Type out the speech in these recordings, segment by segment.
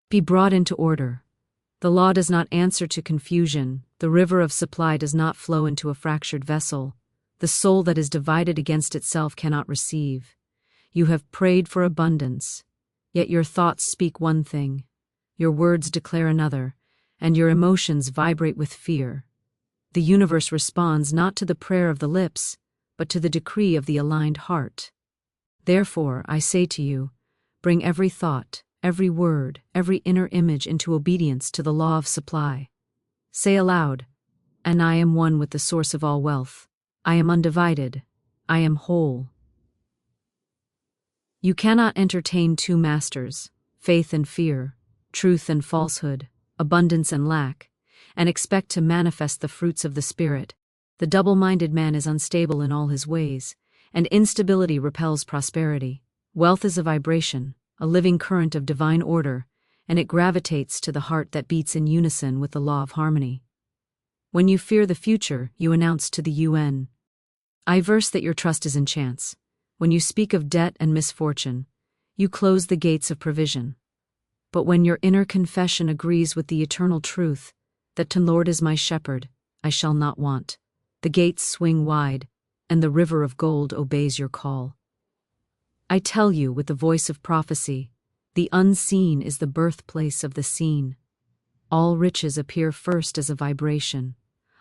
Be brought into order. The law does not answer to confusion, the river of supply does not flow into a fractured vessel, the soul that is divided against itself cannot receive. You have prayed for abundance, yet your thoughts speak one thing, your words declare another, and your emotions vibrate with fear. The universe responds not to the prayer of the lips, but to the decree of the aligned heart. Therefore, I say to you, bring every thought, every word, every inner image into obedience to the law of supply. Say aloud, and I am one with the source of all wealth. I am undivided. I am whole. You cannot entertain two masters, faith and fear, truth and falsehood, abundance and lack, and expect to manifest the fruits of the Spirit. The double-minded man is unstable in all his ways, and instability repels prosperity. Wealth is a vibration, a living current of divine order, and it gravitates to the heart that beats in unison with the law of harmony. When you fear the future, you announce to the UN, I verse that your trust is in chance. When you speak of debt and misfortune, you close the gates of provision. But when your inner confession agrees with the eternal truth, that the Lord is my shepherd, I shall not want, the gates swing wide, and the river of gold obeys your call. I tell you with the voice of prophecy, the unseen is the birthplace of the seen. All riches appear first as a vibration,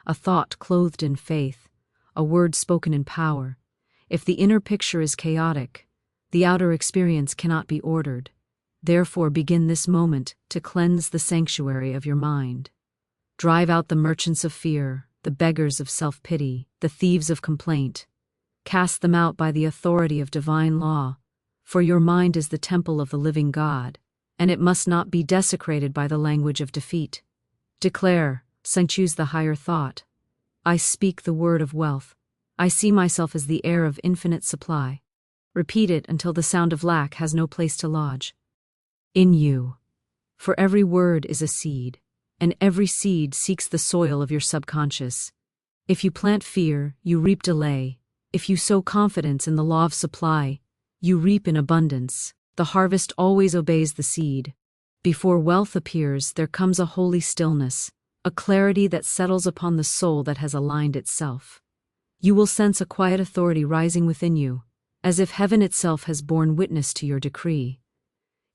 a thought clothed in faith, a word spoken in power. If the inner picture is chaotic, the outer experience cannot be ordered. Therefore begin this moment to cleanse the sanctuary of your mind. Drive out the merchants of fear, the beggars of self-pity, the thieves of complaint. Cast them out by the authority of divine law, for your mind is the temple of the living God, and it must not be desecrated by the language of defeat. Declare, choose the higher thought. I speak the word of wealth. I see myself as the heir of infinite supply. Repeat it until the sound of lack has no place to lodge. In you. For every word is a seed, and every seed seeks the soil of your subconscious. If you plant fear, you reap delay. If you sow confidence in the law of supply, you reap in abundance. The harvest always obeys the seed. Before wealth appears, there comes a holy stillness, a clarity that settles upon the soul that has aligned itself. You will sense a quiet authority rising within you, as if heaven itself has borne witness to your decree.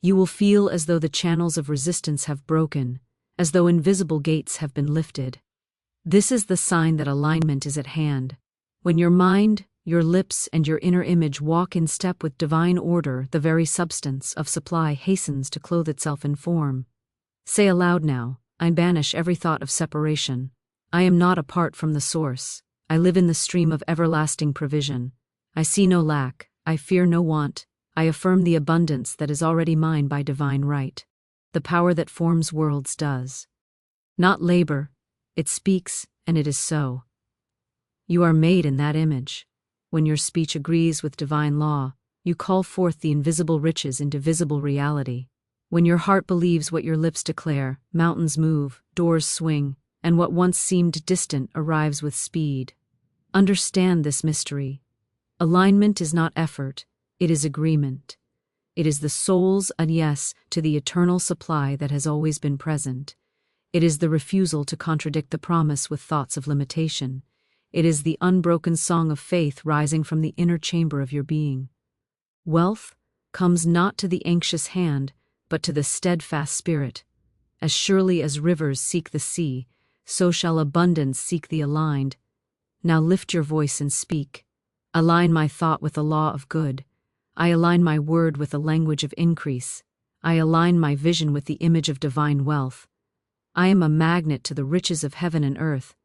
You will feel as though the channels of resistance have broken, as though invisible gates have been lifted. This is the sign that alignment is at hand. When your mind, your lips, and your inner image walk in step with divine order, the very substance of supply hastens to clothe itself in form. Say aloud now, I banish every thought of separation. I am not apart from the source. I live in the stream of everlasting provision. I see no lack, I fear no want, I affirm the abundance that is already mine by divine right. The power that forms worlds does not labor, it speaks, and it is so. You are made in that image. When your speech agrees with divine law, you call forth the invisible riches into visible reality. When your heart believes what your lips declare, mountains move, doors swing, and what once seemed distant arrives with speed. Understand this mystery. Alignment is not effort, it is agreement. It is the soul's yes to the eternal supply that has always been present. It is the refusal to contradict the promise with thoughts of limitation. It is the unbroken song of faith rising from the inner chamber of your being. Wealth comes not to the anxious hand, but to the steadfast spirit. As surely as rivers seek the sea, so shall abundance seek the aligned. Now lift your voice and speak. Align my thought with the law of good. I align my word with the language of increase. I align my vision with the image of divine wealth. I am a magnet to the riches of heaven and earth.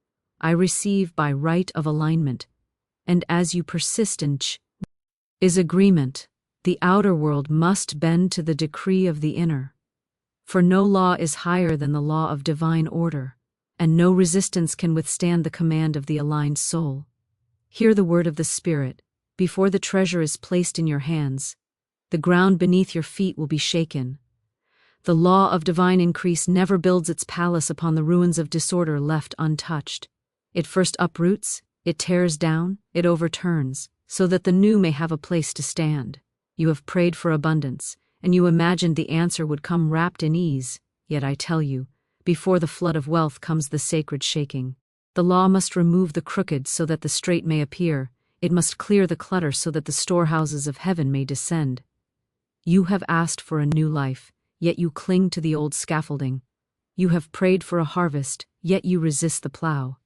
I receive by right of alignment. And as you persist in is agreement, the outer world must bend to the decree of the inner. For no law is higher than the law of divine order, and no resistance can withstand the command of the aligned soul. Hear the word of the Spirit. Before the treasure is placed in your hands, the ground beneath your feet will be shaken. The law of divine increase never builds its palace upon the ruins of disorder left untouched. It first uproots, it tears down, it overturns, so that the new may have a place to stand. You have prayed for abundance, and you imagined the answer would come wrapped in ease. Yet I tell you, before the flood of wealth comes the sacred shaking. The law must remove the crooked so that the straight may appear. It must clear the clutter so that the storehouses of heaven may descend. You have asked for a new life, yet you cling to the old scaffolding. You have prayed for a harvest, yet you resist the plow.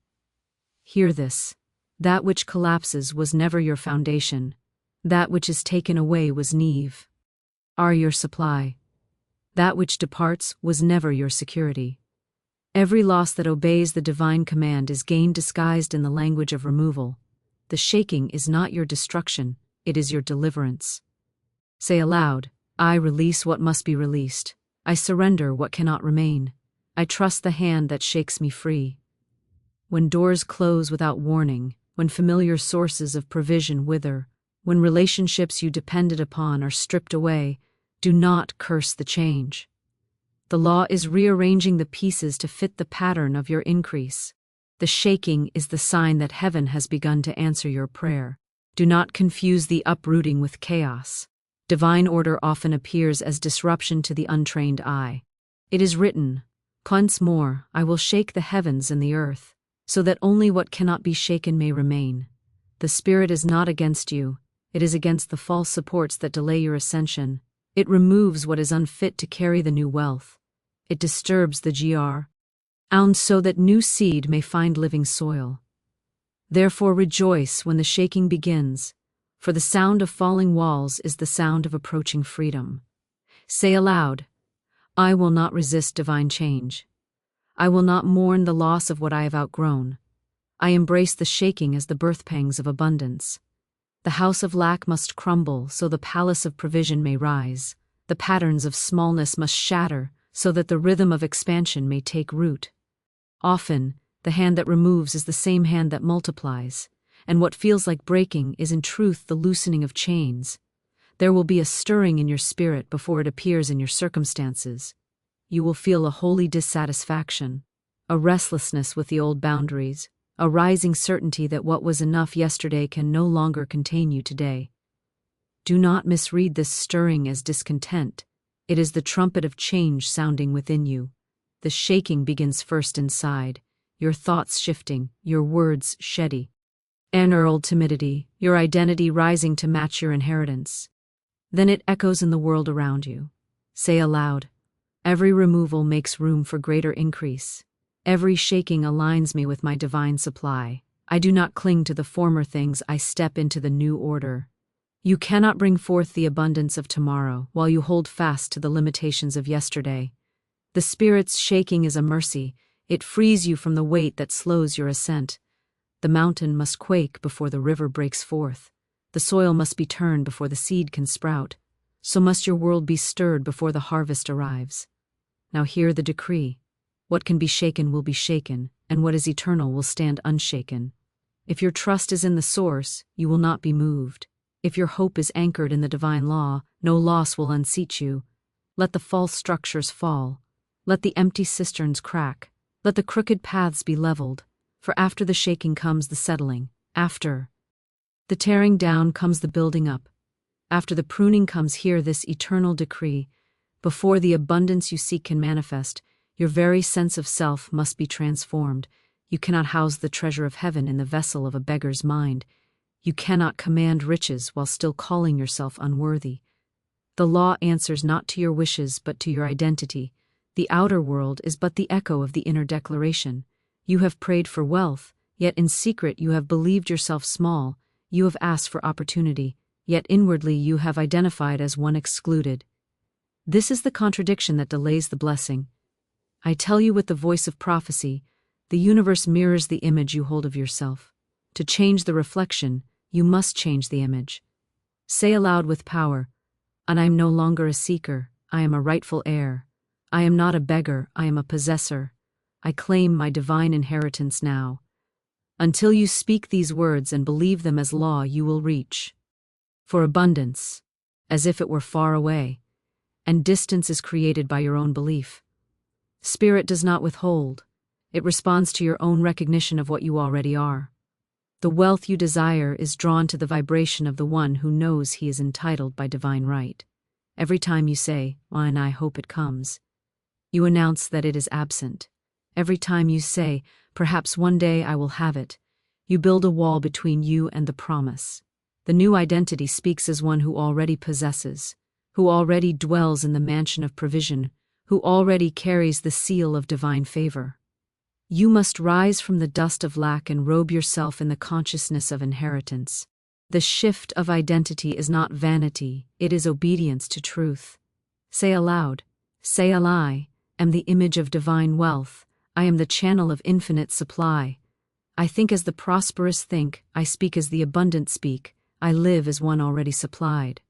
Hear this. That which collapses was never your foundation. That which is taken away was Neve. Are your supply. That which departs was never your security. Every loss that obeys the divine command is gain disguised in the language of removal. The shaking is not your destruction, it is your deliverance. Say aloud, I release what must be released. I surrender what cannot remain. I trust the hand that shakes me free. When doors close without warning, when familiar sources of provision wither, when relationships you depended upon are stripped away, do not curse the change. The law is rearranging the pieces to fit the pattern of your increase. The shaking is the sign that heaven has begun to answer your prayer. Do not confuse the uprooting with chaos. Divine order often appears as disruption to the untrained eye. It is written, once more, I will shake the heavens and the earth, so that only what cannot be shaken may remain. The Spirit is not against you, it is against the false supports that delay your ascension. It removes what is unfit to carry the new wealth. It disturbs the ground so that new seed may find living soil. Therefore rejoice when the shaking begins, for the sound of falling walls is the sound of approaching freedom. Say aloud, I will not resist divine change. I will not mourn the loss of what I have outgrown. I embrace the shaking as the birth pangs of abundance. The house of lack must crumble so the palace of provision may rise. The patterns of smallness must shatter so that the rhythm of expansion may take root. Often, the hand that removes is the same hand that multiplies, and what feels like breaking is in truth the loosening of chains. There will be a stirring in your spirit before it appears in your circumstances. You will feel a holy dissatisfaction, a restlessness with the old boundaries, a rising certainty that what was enough yesterday can no longer contain you today. Do not misread this stirring as discontent. It is the trumpet of change sounding within you. The shaking begins first inside, your thoughts shifting, your words sheddy. Unearned timidity, your identity rising to match your inheritance. Then it echoes in the world around you. Say aloud, every removal makes room for greater increase. Every shaking aligns me with my divine supply. I do not cling to the former things, I step into the new order. You cannot bring forth the abundance of tomorrow while you hold fast to the limitations of yesterday. The Spirit's shaking is a mercy. It frees you from the weight that slows your ascent. The mountain must quake before the river breaks forth. The soil must be turned before the seed can sprout. So must your world be stirred before the harvest arrives. Now hear the decree. What can be shaken will be shaken, and what is eternal will stand unshaken. If your trust is in the source, you will not be moved. If your hope is anchored in the divine law, no loss will unseat you. Let the false structures fall. Let the empty cisterns crack. Let the crooked paths be leveled. For after the shaking comes the settling. After the tearing down comes the building up. After the pruning comes here this eternal decree. Before the abundance you seek can manifest, your very sense of self must be transformed. You cannot house the treasure of heaven in the vessel of a beggar's mind. You cannot command riches while still calling yourself unworthy. The law answers not to your wishes but to your identity. The outer world is but the echo of the inner declaration. You have prayed for wealth, yet in secret you have believed yourself small. You have asked for opportunity, yet inwardly you have identified as one excluded. This is the contradiction that delays the blessing. I tell you with the voice of prophecy, the universe mirrors the image you hold of yourself. To change the reflection, you must change the image. Say aloud with power, and I am no longer a seeker, I am a rightful heir. I am not a beggar, I am a possessor. I claim my divine inheritance now. Until you speak these words and believe them as law, you will reach for abundance, as if it were far away, and distance is created by your own belief. Spirit does not withhold, it responds to your own recognition of what you already are. The wealth you desire is drawn to the vibration of the one who knows he is entitled by divine right. Every time you say, "Well, and I hope it comes," you announce that it is absent. Every time you say, "Perhaps one day I will have it," you build a wall between you and the promise. The new identity speaks as one who already possesses, who already dwells in the mansion of provision, who already carries the seal of divine favor. You must rise from the dust of lack and robe yourself in the consciousness of inheritance. The shift of identity is not vanity, it is obedience to truth. Say aloud, I am the image of divine wealth, I am the channel of infinite supply. I think as the prosperous think, I speak as the abundant speak, I live as one already supplied.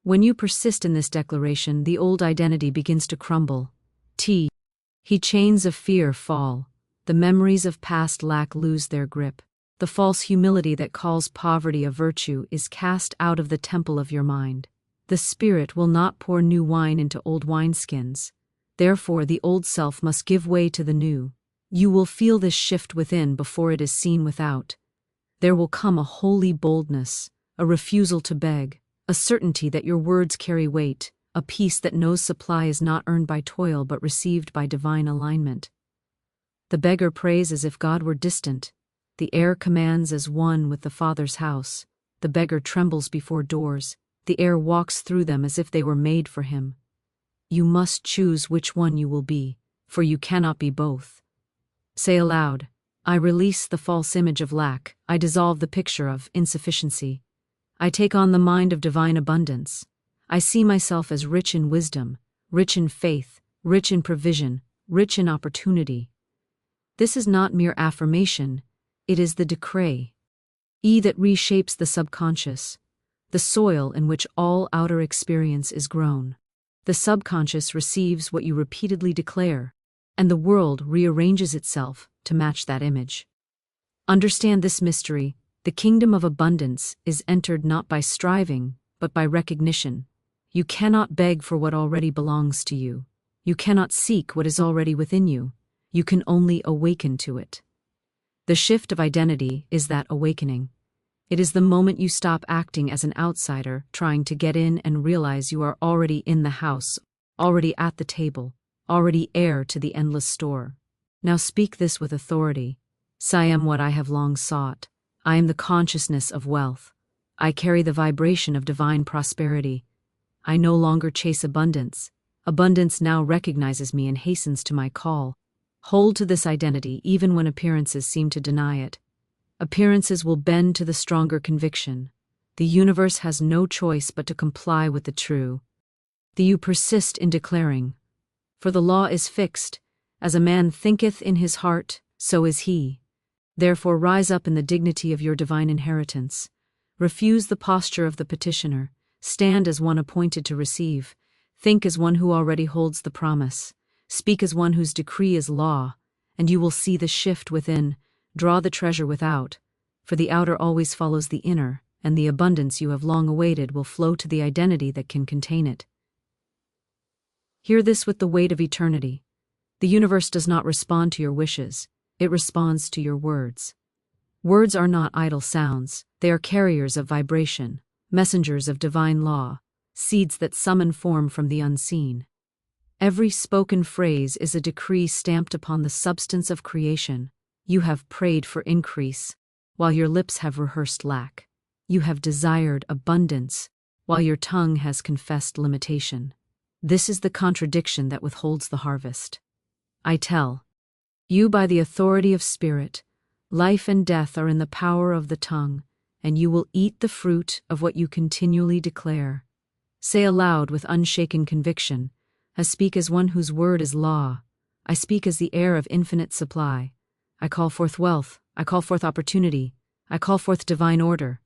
When you persist in this declaration, the old identity begins to crumble. Chains of fear fall. The memories of past lack lose their grip. The false humility that calls poverty a virtue is cast out of the temple of your mind. The Spirit will not pour new wine into old wineskins. Therefore, the old self must give way to the new. You will feel this shift within before it is seen without. There will come a holy boldness, a refusal to beg, a certainty that your words carry weight, a peace that knows supply is not earned by toil but received by divine alignment. The beggar prays as if God were distant. The heir commands as one with the Father's house. The beggar trembles before doors. The heir walks through them as if they were made for him. You must choose which one you will be, for you cannot be both. Say aloud, I release the false image of lack, I dissolve the picture of insufficiency. I take on the mind of divine abundance. I see myself as rich in wisdom, rich in faith, rich in provision, rich in opportunity. This is not mere affirmation, it is the decree that reshapes the subconscious, the soil in which all outer experience is grown. The subconscious receives what you repeatedly declare, and the world rearranges itself to match that image. Understand this mystery, the kingdom of abundance is entered not by striving, but by recognition. You cannot beg for what already belongs to you. You cannot seek what is already within you. You can only awaken to it. The shift of identity is that awakening. It is the moment you stop acting as an outsider, trying to get in and realize you are already in the house, already at the table, already heir to the endless store. Now speak this with authority. I am what I have long sought. I am the consciousness of wealth. I carry the vibration of divine prosperity. I no longer chase abundance. Abundance now recognizes me and hastens to my call. Hold to this identity even when appearances seem to deny it. Appearances will bend to the stronger conviction. The universe has no choice but to comply with the true. You persist in declaring, for the law is fixed, as a man thinketh in his heart, so is he. Therefore rise up in the dignity of your divine inheritance. Refuse the posture of the petitioner. Stand as one appointed to receive. Think as one who already holds the promise. Speak as one whose decree is law, and you will see the shift within. Draw the treasure without, for the outer always follows the inner, and the abundance you have long awaited will flow to the identity that can contain it. Hear this with the weight of eternity. The universe does not respond to your wishes, it responds to your words. Words are not idle sounds, they are carriers of vibration, messengers of divine law, seeds that summon form from the unseen. Every spoken phrase is a decree stamped upon the substance of creation. You have prayed for increase, while your lips have rehearsed lack. You have desired abundance, while your tongue has confessed limitation. This is the contradiction that withholds the harvest. I tell you by the authority of spirit, life and death are in the power of the tongue, and you will eat the fruit of what you continually declare. Say aloud with unshaken conviction, I speak as one whose word is law. I speak as the heir of infinite supply. I call forth wealth, I call forth opportunity, I call forth divine order.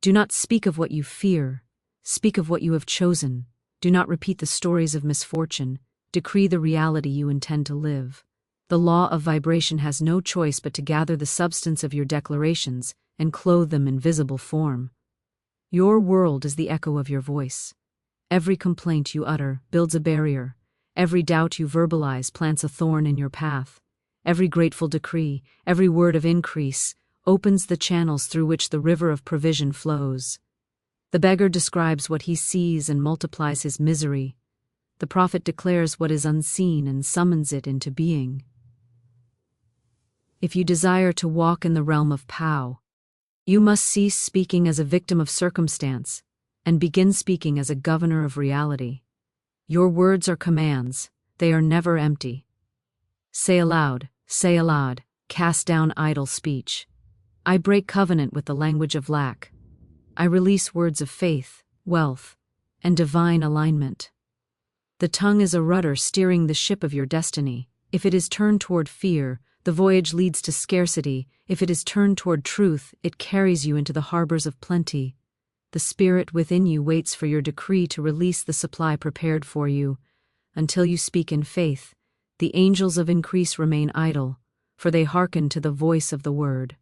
Do not speak of what you fear, speak of what you have chosen. Do not repeat the stories of misfortune, decree the reality you intend to live. The law of vibration has no choice but to gather the substance of your declarations and clothe them in visible form. Your world is the echo of your voice. Every complaint you utter builds a barrier. Every doubt you verbalize plants a thorn in your path. Every grateful decree, every word of increase, opens the channels through which the river of provision flows. The beggar describes what he sees and multiplies his misery. The prophet declares what is unseen and summons it into being. If you desire to walk in the realm of Pow, you must cease speaking as a victim of circumstance and begin speaking as a governor of reality. Your words are commands, they are never empty. Say aloud, cast down idle speech. I break covenant with the language of lack. I release words of faith, wealth, and divine alignment. The tongue is a rudder steering the ship of your destiny. If it is turned toward fear, the voyage leads to scarcity. If it is turned toward truth, it carries you into the harbors of plenty. The spirit within you waits for your decree to release the supply prepared for you. Until you speak in faith, the angels of increase remain idle, for they hearken to the voice of the word.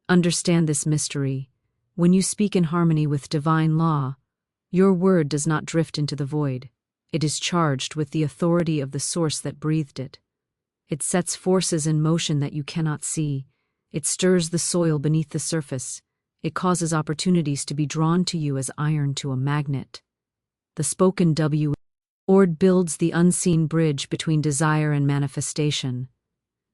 Understand this mystery. When you speak in harmony with divine law, your word does not drift into the void. It is charged with the authority of the source that breathed it. It sets forces in motion that you cannot see. It stirs the soil beneath the surface. It causes opportunities to be drawn to you as iron to a magnet. The spoken word builds the unseen bridge between desire and manifestation.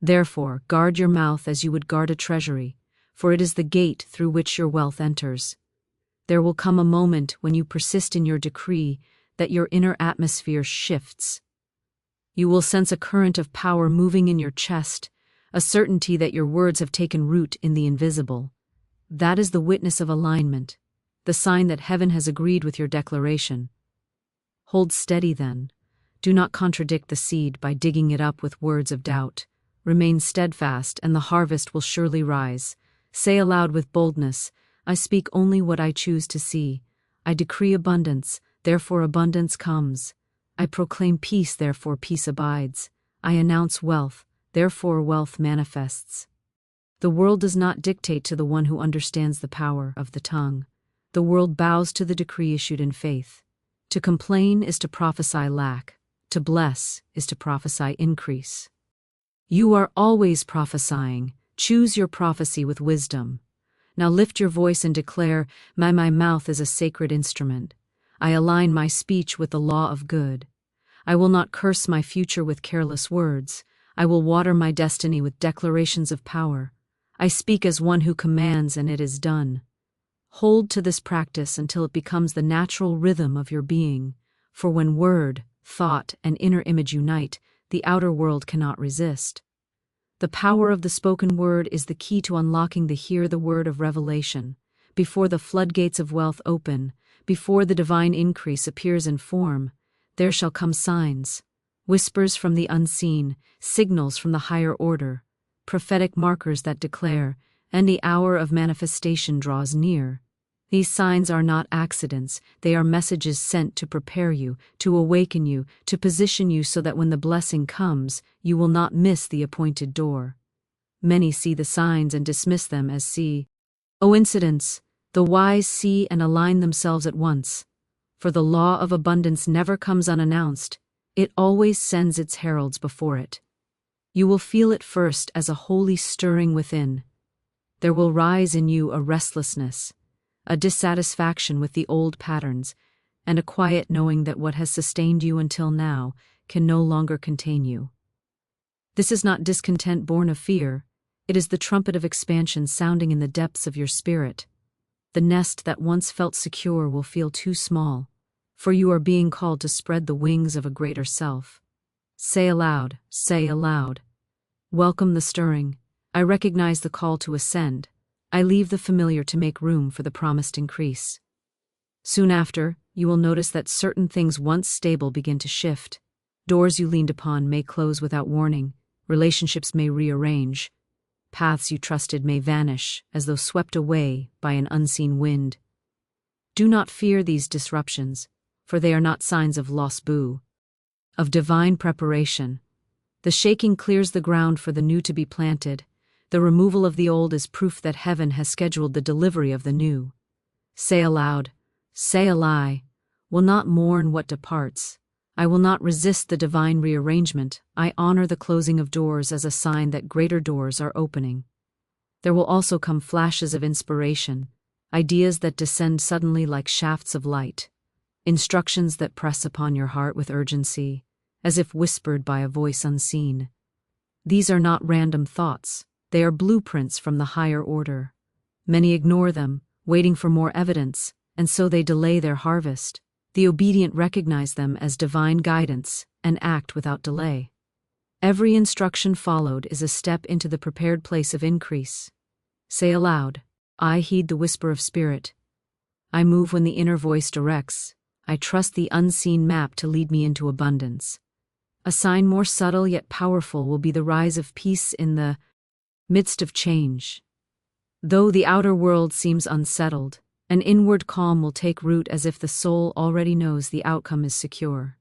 Therefore, guard your mouth as you would guard a treasury, for it is the gate through which your wealth enters. There will come a moment when you persist in your decree that your inner atmosphere shifts. You will sense a current of power moving in your chest, a certainty that your words have taken root in the invisible. That is the witness of alignment, the sign that heaven has agreed with your declaration. Hold steady then. Do not contradict the seed by digging it up with words of doubt. Remain steadfast, and the harvest will surely rise. Say aloud with boldness, I speak only what I choose to see. I decree abundance, therefore abundance comes. I proclaim peace, therefore peace abides. I announce wealth, therefore wealth manifests. The world does not dictate to the one who understands the power of the tongue. The world bows to the decree issued in faith. To complain is to prophesy lack. To bless is to prophesy increase. You are always prophesying. Choose your prophecy with wisdom. Now lift your voice and declare, my mouth is a sacred instrument. I align my speech with the law of good. I will not curse my future with careless words. I will water my destiny with declarations of power. I speak as one who commands, and it is done. Hold to this practice until it becomes the natural rhythm of your being, for when word, thought, and inner image unite, the outer world cannot resist. The power of the spoken word is the key to unlocking the hear the word of revelation. Before the floodgates of wealth open, before the divine increase appears in form, there shall come signs, whispers from the unseen, signals from the higher order, prophetic markers that declare, and the hour of manifestation draws near. These signs are not accidents, they are messages sent to prepare you, to awaken you, to position you so that when the blessing comes, you will not miss the appointed door. Many see the signs and dismiss them as coincidence. The wise see and align themselves at once. For the law of abundance never comes unannounced, it always sends its heralds before it. You will feel it first as a holy stirring within. There will rise in you a restlessness, a dissatisfaction with the old patterns, and a quiet knowing that what has sustained you until now can no longer contain you. This is not discontent born of fear, it is the trumpet of expansion sounding in the depths of your spirit. The nest that once felt secure will feel too small, for you are being called to spread the wings of a greater self. Say aloud, welcome the stirring. I recognize the call to ascend. I leave the familiar to make room for the promised increase. Soon after, you will notice that certain things once stable begin to shift. Doors you leaned upon may close without warning, relationships may rearrange, paths you trusted may vanish as though swept away by an unseen wind. Do not fear these disruptions, for they are not signs of of divine preparation. The shaking clears the ground for the new to be planted. The removal of the old is proof that heaven has scheduled the delivery of the new. Say aloud, I will not mourn what departs. I will not resist the divine rearrangement. I honor the closing of doors as a sign that greater doors are opening. There will also come flashes of inspiration, ideas that descend suddenly like shafts of light, instructions that press upon your heart with urgency, as if whispered by a voice unseen. These are not random thoughts, they are blueprints from the higher order. Many ignore them, waiting for more evidence, and so they delay their harvest. The obedient recognize them as divine guidance and act without delay. Every instruction followed is a step into the prepared place of increase. Say aloud, I heed the whisper of spirit. I move when the inner voice directs. I trust the unseen map to lead me into abundance. A sign more subtle yet powerful will be the rise of peace in the midst of change. Though the outer world seems unsettled, an inward calm will take root as if the soul already knows the outcome is secure.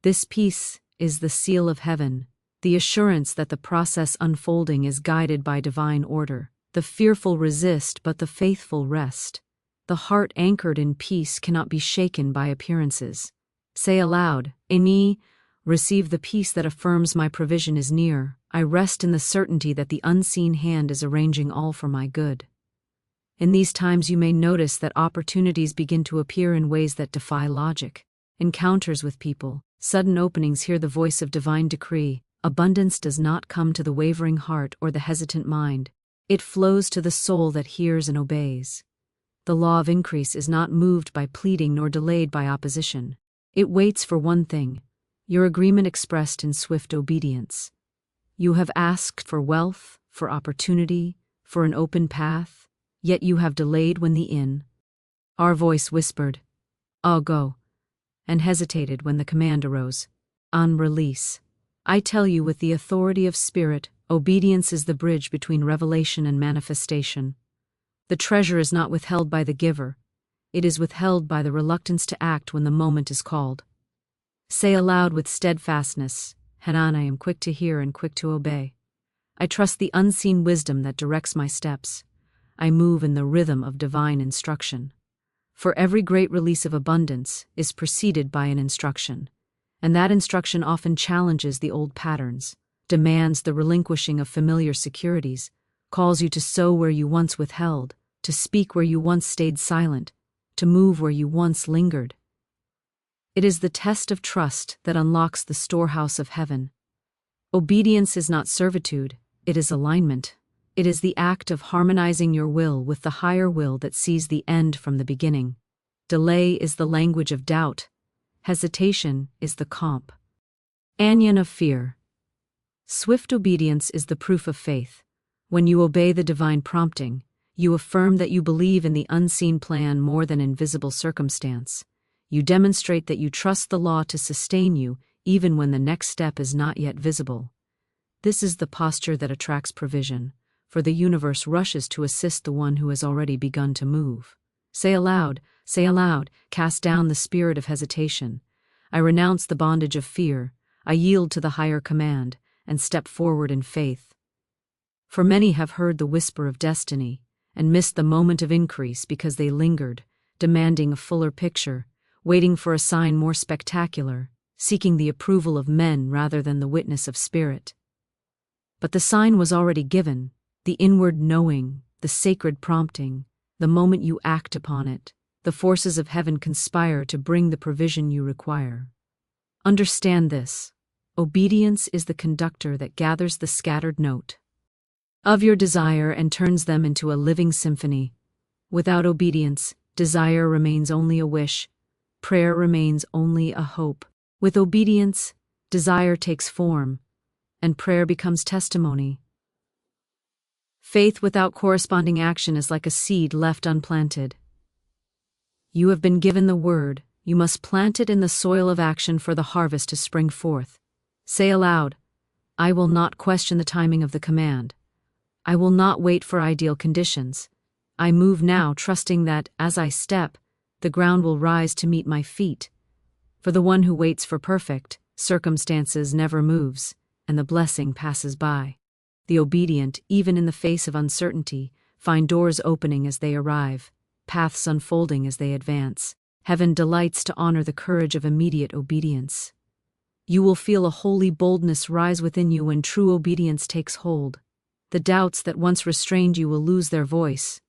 This peace is the seal of heaven, the assurance that the process unfolding is guided by divine order. The fearful resist, but the faithful rest. The heart anchored in peace cannot be shaken by appearances. Say aloud, Ani, receive the peace that affirms my provision is near. I rest in the certainty that the unseen hand is arranging all for my good. In these times you may notice that opportunities begin to appear in ways that defy logic. Encounters with people, sudden openings hear the voice of divine decree. Abundance does not come to the wavering heart or the hesitant mind. It flows to the soul that hears and obeys. The law of increase is not moved by pleading nor delayed by opposition. It waits for one thing, your agreement expressed in swift obedience. You have asked for wealth, for opportunity, for an open path, yet you have delayed when the our voice whispered, I'll go, and hesitated when the command arose, on release. I tell you with the authority of spirit, obedience is the bridge between revelation and manifestation. The treasure is not withheld by the giver, it is withheld by the reluctance to act when the moment is called. Say aloud with steadfastness, Hanan, I am quick to hear and quick to obey. I trust the unseen wisdom that directs my steps. I move in the rhythm of divine instruction. For every great release of abundance is preceded by an instruction, and that instruction often challenges the old patterns, demands the relinquishing of familiar securities, calls you to sow where you once withheld, to speak where you once stayed silent, to move where you once lingered. It is the test of trust that unlocks the storehouse of heaven. Obedience is not servitude, it is alignment. It is the act of harmonizing your will with the higher will that sees the end from the beginning. Delay is the language of doubt. Hesitation is the comp. Anyan of fear. Swift obedience is the proof of faith. When you obey the divine prompting, you affirm that you believe in the unseen plan more than in visible circumstance. You demonstrate that you trust the law to sustain you even when the next step is not yet visible. This is the posture that attracts provision, for the universe rushes to assist the one who has already begun to move. Say aloud, cast down the spirit of hesitation. I renounce the bondage of fear, I yield to the higher command, and step forward in faith. For many have heard the whisper of destiny, and missed the moment of increase because they lingered, demanding a fuller picture, waiting for a sign more spectacular, seeking the approval of men rather than the witness of spirit. But the sign was already given, the inward knowing, the sacred prompting. The moment you act upon it, the forces of heaven conspire to bring the provision you require. Understand this. Obedience is the conductor that gathers the scattered note of your desire and turns them into a living symphony. Without obedience, desire remains only a wish, prayer remains only a hope. With obedience, desire takes form, and prayer becomes testimony. Faith without corresponding action is like a seed left unplanted. You have been given the word, you must plant it in the soil of action for the harvest to spring forth. Say aloud, I will not question the timing of the command. I will not wait for ideal conditions. I move now, trusting that, as I step, the ground will rise to meet my feet. For the one who waits for perfect, circumstances never moves, and the blessing passes by. The obedient, even in the face of uncertainty, find doors opening as they arrive, paths unfolding as they advance. Heaven delights to honor the courage of immediate obedience. You will feel a holy boldness rise within you when true obedience takes hold. The doubts that once restrained you will lose their voice.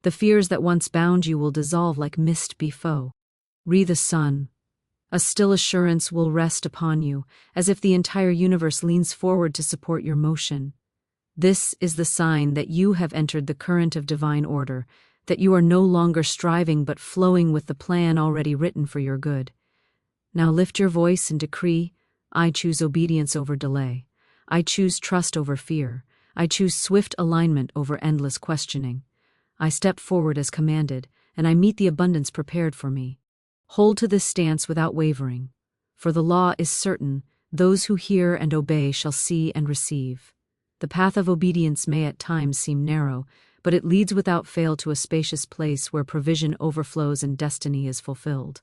The The fears that once bound you will dissolve like mist before. Breathe the sun. A still assurance will rest upon you, as if the entire universe leans forward to support your motion. This is the sign that you have entered the current of divine order, that you are no longer striving but flowing with the plan already written for your good. Now lift your voice and decree, I choose obedience over delay. I choose trust over fear. I choose swift alignment over endless questioning. I step forward as commanded, and I meet the abundance prepared for me. Hold to this stance without wavering, for the law is certain, those who hear and obey shall see and receive. The path of obedience may at times seem narrow, but it leads without fail to a spacious place where provision overflows and destiny is fulfilled.